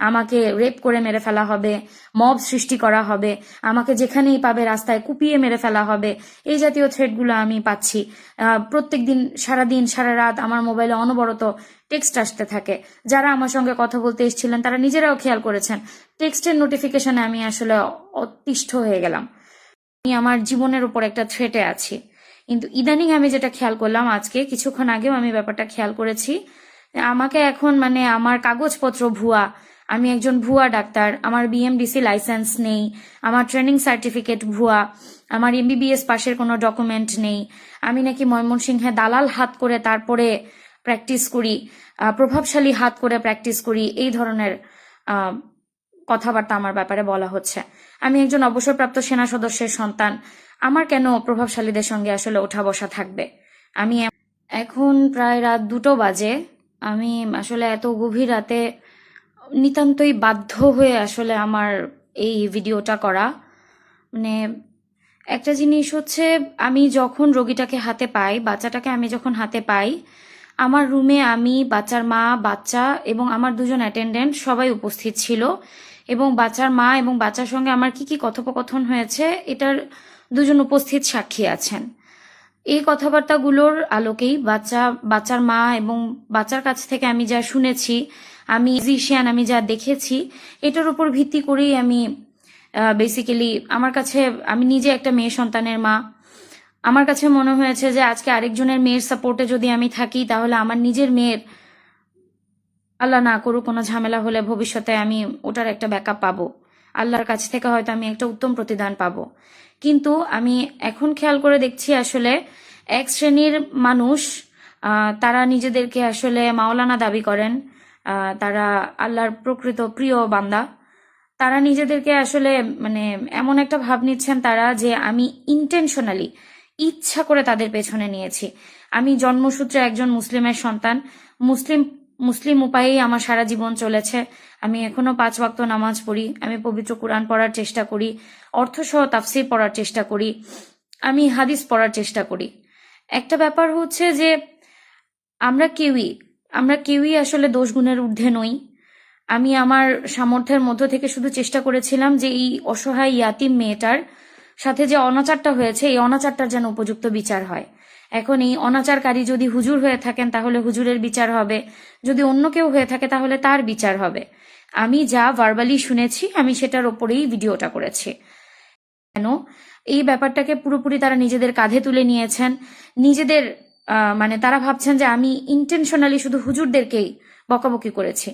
আমাকে রেপ করে মেরে ফেলা হবে, মব সৃষ্টি করা হবে, আমাকে যেখানেই পাবে রাস্তায় কুপিয়ে মেরে ফেলা হবে, এই জাতীয় থ্রেটগুলো আমি পাচ্ছি। প্রত্যেকদিন সারাদিন সারা রাত আমার মোবাইলে অনবরত টেক্সট আসতে থাকে। যারা আমার সঙ্গে কথা বলতে এসেছিলেন তারা নিজেরাও খেয়াল করেছেন, টেক্সটের নোটিফিকেশনে আমি আসলে অতিষ্ঠ হয়ে গেলাম। আমি আমার জীবনের উপর একটা থ্রেটে আছি। কিন্তু ইদানিং আমি যেটা খেয়াল করলাম, আজকে কিছুক্ষণ আগেও আমি ব্যাপারটা খেয়াল করেছি, আমাকে এখন মানে আমার কাগজপত্র ভুয়া, আমি একজন ভুয়া ডাক্তার, আমার বিএমডিসি লাইসেন্স নেই, আমার ট্রেনিং সার্টিফিকেট ভুয়া, আমার এমবিবিএস পাশের কোনো ডকুমেন্ট নেই, আমি নাকি ময়মনসিংহে দালাল হাত করে তারপরে প্র্যাকটিস করি, প্রভাবশালী হাত করে প্র্যাকটিস করি, এই ধরনের কথাবার্তা আমার ব্যাপারে বলা হচ্ছে। আমি একজন অবসরপ্রাপ্ত সেনা সদস্যের সন্তান, আমার কেন প্রভাবশালীদের সঙ্গে আসলে ওঠা বসা থাকবে? আমি এখন প্রায় রাত 2টো বাজে। আমি আসলে এত গভীর রাতে নিতান্তই বাধ্য হয়ে আসলে আমার এই ভিডিওটা করা। মানে একটা জিনিস হচ্ছে, আমি যখন রোগীটাকে হাতে পাই, বাচ্চাটাকে আমি যখন হাতে পাই, আমার রুমে আমি, বাচ্চার মা, বাচ্চা এবং আমার 2জন অ্যাটেন্ডেন্ট সবাই উপস্থিত ছিল, এবং বাচ্চার মা এবং বাচ্চার সঙ্গে আমার কি কি কথোপকথন হয়েছে এটার 2জন উপস্থিত সাক্ষী আছেন। এই কথাবার্তাগুলোর আলোকেই বাচ্চার মা এবং বাচ্চার কাছ থেকে আমি যা শুনেছি, আমি ফিজিশিয়ান, আমি যা দেখেছি, এটার উপর ভিত্তি করেই আমি বেসিক্যালি আমার কাছে, আমি নিজে একটা মেয়ে সন্তানের মা, আমার কাছে মনে হয়েছে যে আজকে আরেকজনের মেয়ের সাপোর্টে যদি আমি থাকি, তাহলে আমার নিজের মেয়ের, আল্লাহ না করুক, কোনো ঝামেলা হলে ভবিষ্যতে আমি ওটার একটা ব্যাকআপ পাবো, আল্লাহর কাছ থেকে হয়তো আমি একটা উত্তম প্রতিদান পাবো। কিন্তু আমি এখন খেয়াল করে দেখছি আসলে এক শ্রেণীর মানুষ, তারা নিজেদেরকে আসলে মাওলানা দাবি করেন, তারা আল্লাহর প্রকৃত প্রিয় বান্দা, তারা নিজেদেরকে আসলে মানে এমন একটা ভাব নিচ্ছেন তারা, যে আমি ইন্টেনশনালি, ইচ্ছা করে তাদের পেছনে নিয়েছি। আমি জন্মসূত্রে একজন মুসলিমের সন্তান, মুসলিম উপায়েই আমার সারা জীবন চলেছে। আমি এখনো 5 ওয়াক্ত নামাজ পড়ি, আমি পবিত্র কোরআন পড়ার চেষ্টা করি, অর্থসহ তাফসীর পড়ার চেষ্টা করি, আমি হাদিস পড়ার চেষ্টা করি। একটা ব্যাপার হচ্ছে যে আমরা কেউই আসলে দোষ গুণের ঊর্ধ্বে নই। আমি আমার সামর্থ্যের মধ্য থেকে শুধু চেষ্টা করেছিলাম যে এই অসহায় ইয়াতিম মেয়েটার সাথে যে অনাচারটা হয়েছে, এই অনাচারটার যেন উপযুক্ত বিচার হয়। এখন এই অনাচারকারী যদি হুজুর হয়ে থাকেন তাহলে হুজুরের বিচার হবে, যদি অন্য কেউ হয়ে থাকে তাহলে তার বিচার হবে। আমি যা ভার্বালি শুনেছি আমি সেটার ওপরেই ভিডিওটা করেছি। কেন এই ব্যাপারটাকে পুরোপুরি তারা নিজেদের কাঁধে তুলে নিয়েছেন, নিজেদের মানে তারা ভাবছেন যে আমি ইন্টেনশনালি শুধু হুজুরদেরকেই বকাবকি করেছি।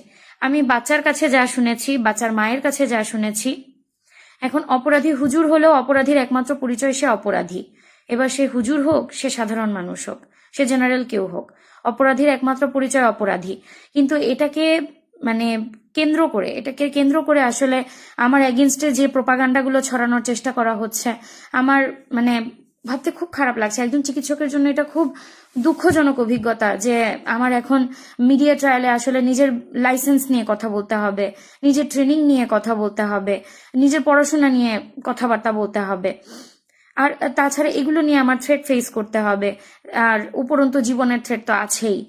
আমি বাচ্চার কাছে যা শুনেছি, বাচ্চার মায়ের কাছে যা শুনেছি, এখন অপরাধী হুজুর হলেও অপরাধীর একমাত্র পরিচয় সে অপরাধী। এবার সে হুজুর হোক, সে সাধারণ মানুষ হোক, সে জেনারেল কেউ হোক, অপরাধীর একমাত্র পরিচয় অপরাধী। কিন্তু এটাকে কেন্দ্র করে আসলে আমার এগেনস্টে যে প্রোপাগান্ডাগুলো ছড়ানোর চেষ্টা করা হচ্ছে, আমার ভাবতে খুব খারাপ লাগছে। একজন চিকিৎসকের জন্য এটা খুব দুঃখজনক অভিজ্ঞতা যে আমার এখন মিডিয়া ট্রায়ালে আসলে নিজের লাইসেন্স নিয়ে কথা বলতে হবে, নিজের ট্রেনিং নিয়ে কথা বলতে হবে, নিজের পড়াশোনা নিয়ে কথাবার্তা বলতে হবে, আর তাছাড়া এগুলো নিয়ে আমার থ্রেট ফেস করতে হবে, আর উপরন্তু জীবনের থ্রেট তো আছেই।